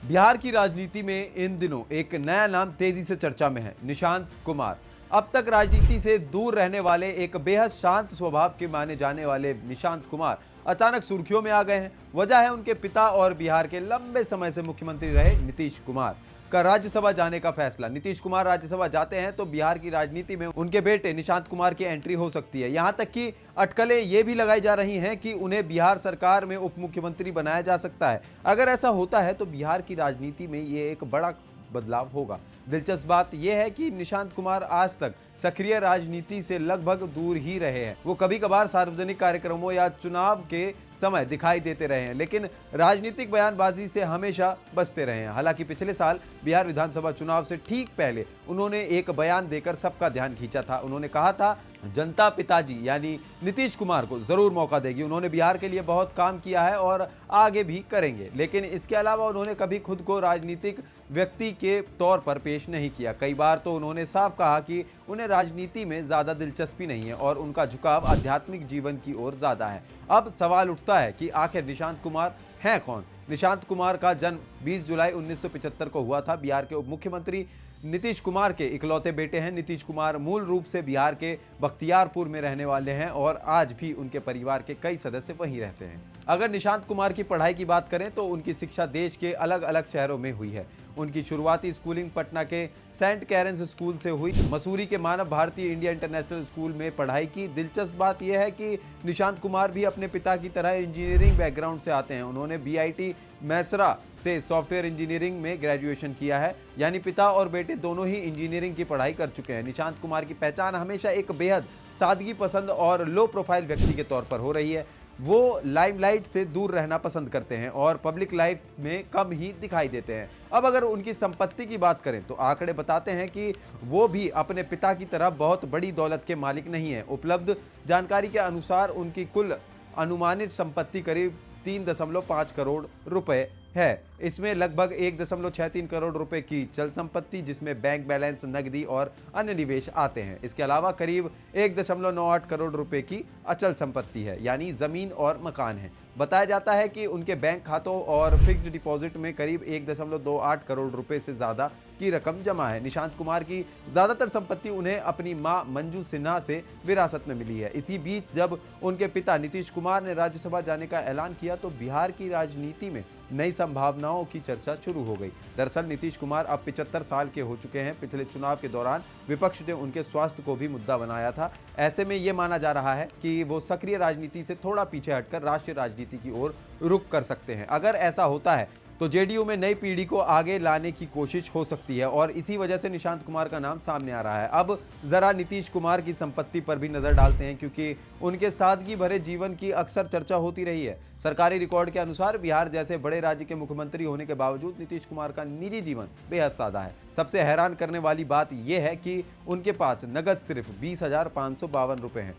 बिहार की राजनीति में इन दिनों एक नया नाम तेजी से चर्चा में है, निशांत कुमार। अब तक राजनीति से दूर रहने वाले एक बेहद शांत स्वभाव के माने जाने वाले निशांत कुमार अचानक सुर्खियों में आ गए हैं। वजह है उनके पिता और बिहार के लंबे समय से मुख्यमंत्री रहे नीतीश कुमार का राज्यसभा जाने का फैसला। नीतीश कुमार राज्यसभा जाते हैं तो बिहार की राजनीति में उनके बेटे निशांत कुमार की एंट्री हो सकती है। यहां तक कि अटकलें ये भी लगाई जा रही हैं कि उन्हें बिहार सरकार में उप मुख्यमंत्री बनाया जा सकता है। अगर ऐसा होता है तो बिहार की राजनीति में ये एक बड़ा बदलाव होगा। दिलचस्प बात यह है कि निशांत कुमार आज तक सक्रिय राजनीति से लगभग दूर ही रहे हैं। वो कभी कभार सार्वजनिक कार्यक्रमों या चुनाव के समय दिखाई देते रहे हैं, लेकिन राजनीतिक बयानबाजी से हमेशा बचते रहे हैं। हालांकि पिछले साल बिहार विधानसभा चुनाव से ठीक पहले उन्होंने एक बयान देकर सबका ध्यान खींचा था। उन्होंने कहा था जनता पिताजी यानी नीतीश कुमार को जरूर मौका देगी। उन्होंने बिहार के लिए बहुत काम किया है और आगे भी करेंगे, लेकिन इसके अलावा उन्होंने कभी खुद को राजनीतिक व्यक्ति के तौर पर पेश नहीं किया। कई बार तो उन्होंने साफ कहा कि उन्हें राजनीति में ज्यादा दिलचस्पी नहीं है और उनका झुकाव आध्यात्मिक जीवन की ओर ज्यादा है। अब सवाल उठता है कि आखिर निशांत कुमार हैं कौन? निशांत कुमार का जन्म 20 जुलाई 1975 को हुआ था। बिहार के उप मुख्यमंत्री नीतीश कुमार के इकलौते बेटे हैं। नीतीश कुमार मूल रूप से बिहार के बख्तियारपुर में रहने वाले हैं और आज भी उनके परिवार के कई सदस्य वहीं रहते हैं। अगर निशांत कुमार की पढ़ाई की बात करें तो उनकी शिक्षा देश के अलग अलग शहरों में हुई है। उनकी शुरुआती स्कूलिंग पटना के सेंट कैरेंस स्कूल से हुई। मसूरी के मानव भारती इंडिया इंटरनेशनल स्कूल में पढ़ाई की। दिलचस्प बात यह है कि निशांत कुमार भी अपने पिता की तरह इंजीनियरिंग बैकग्राउंड से आते हैं। उन्होंने बीआईटी मैसरा से सॉफ्टवेयर इंजीनियरिंग में ग्रेजुएशन किया है, यानी पिता और बेटे दोनों ही इंजीनियरिंग की पढ़ाई कर चुके हैं। निशांत कुमार की पहचान हमेशा एक बेहद सादगी पसंद और लो प्रोफाइल व्यक्ति के तौर पर हो रही है। वो लाइमलाइट से दूर रहना पसंद करते हैं और पब्लिक लाइफ में कम ही दिखाई देते हैं। अब अगर उनकी संपत्ति की बात करें तो आंकड़े बताते हैं कि वो भी अपने पिता की तरह बहुत बड़ी दौलत के मालिक नहीं है। उपलब्ध जानकारी के अनुसार उनकी कुल अनुमानित संपत्ति करीब 3.5 करोड़ रुपए है। इसमें लगभग 1.63 करोड़ रुपए की चल संपत्ति, जिसमें बैंक बैलेंस, नकदी और अन्य निवेश आते हैं। इसके अलावा करीब 1.98 करोड़ रुपए की अचल संपत्ति है, यानी जमीन और मकान है। बताया जाता है कि उनके बैंक खातों और फिक्स्ड डिपॉजिट में करीब 1.28 करोड़ रुपए से ज्यादा की रकम जमा है। निशांत कुमार की ज्यादातर संपत्ति उन्हें अपनी मां मंजू सिन्हा से विरासत में मिली है। इसी बीच जब उनके पिता नीतीश कुमार ने राज्यसभा जाने का ऐलान किया तो बिहार की राजनीति में नई संभावनाओं की चर्चा शुरू हो गई। दरअसल नीतीश कुमार अब 75 साल के हो चुके हैं। पिछले चुनाव के दौरान विपक्ष ने उनके स्वास्थ्य को भी मुद्दा बनाया था। ऐसे में यह माना जा रहा है कि वो सक्रिय राजनीति से थोड़ा पीछे हटकर राष्ट्रीय राजनीति की ओर रुख कर सकते हैं। अगर ऐसा होता है तो जेडीयू में नई पीढ़ी को आगे लाने की कोशिश हो सकती है और इसी वजह से निशांत कुमार का नाम सामने आ रहा है। अब जरा नीतीश कुमार की संपत्ति पर भी नजर डालते हैं, क्योंकि उनके सादगी भरे जीवन की अक्सर चर्चा होती रही है। सरकारी रिकॉर्ड के अनुसार बिहार जैसे बड़े राज्य के मुख्यमंत्री होने के बावजूद नीतीश कुमार का निजी जीवन बेहद सादा है। सबसे हैरान करने वाली बात यह है कि उनके पास नगद सिर्फ 20,552 रुपए हैं।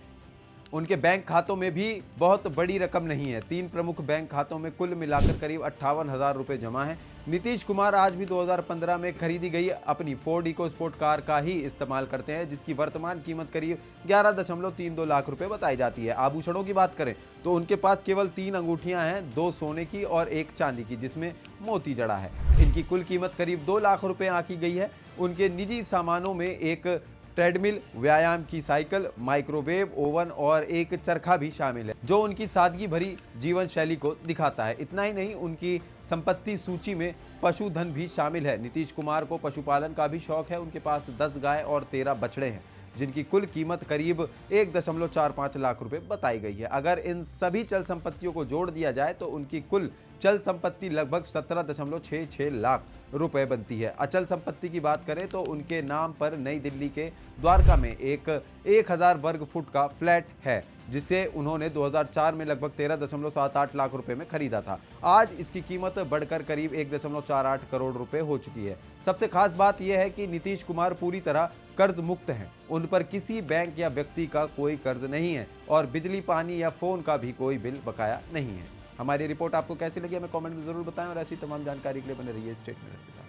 उनके बैंक खातों में भी बहुत बड़ी रकम नहीं है। 3 प्रमुख बैंक खातों में कुल मिलाकर करीब 58,000 रुपए जमा है। नीतीश कुमार आज भी 2015 में खरीदी गई अपनी फोर्ड इको स्पोर्ट कार का ही इस्तेमाल करते हैं, जिसकी वर्तमान कीमत करीब 11.32 लाख रुपए बताई जाती है। आभूषणों की बात करें तो उनके पास केवल 3 अंगूठियां हैं, 2 सोने की और 1 चांदी की, जिसमें मोती जड़ा है। इनकी कुल कीमत करीब 2 लाख रुपए आंकी गई है। उनके निजी सामानों में एक ट्रेडमिल, व्यायाम की साइकिल, माइक्रोवेव ओवन और एक चरखा भी शामिल है, जो उनकी सादगी भरी जीवन शैली को दिखाता है। इतना ही नहीं, उनकी संपत्ति सूची में पशुधन भी शामिल है। नीतीश कुमार को पशुपालन का भी शौक है। उनके पास 10 गाय और 13 बछड़े हैं, जिनकी कुल कीमत करीब 1.45 लाख रुपए बताई गई है। अगर इन सभी चल संपत्तियों को जोड़ दिया जाए तो उनकी कुल चल संपत्ति लगभग 17.66 लाख रुपए बनती है। अचल संपत्ति की बात करें तो उनके नाम पर नई दिल्ली के द्वारका में एक 1000 वर्ग फुट का फ्लैट है, जिसे उन्होंने 2004 में लगभग 13.78 लाख रुपए में खरीदा था। आज इसकी कीमत बढ़कर करीब 1.48 करोड़ रुपए हो चुकी है। सबसे खास बात यह है कि नीतीश कुमार पूरी तरह कर्ज मुक्त हैं। उन पर किसी बैंक या व्यक्ति का कोई कर्ज नहीं है और बिजली, पानी या फोन का भी कोई बिल बकाया नहीं है। हमारी रिपोर्ट आपको कैसी लगी हमें कमेंट में जरूर बताएं और ऐसी तमाम जानकारी के लिए बने रहिए स्टेट में।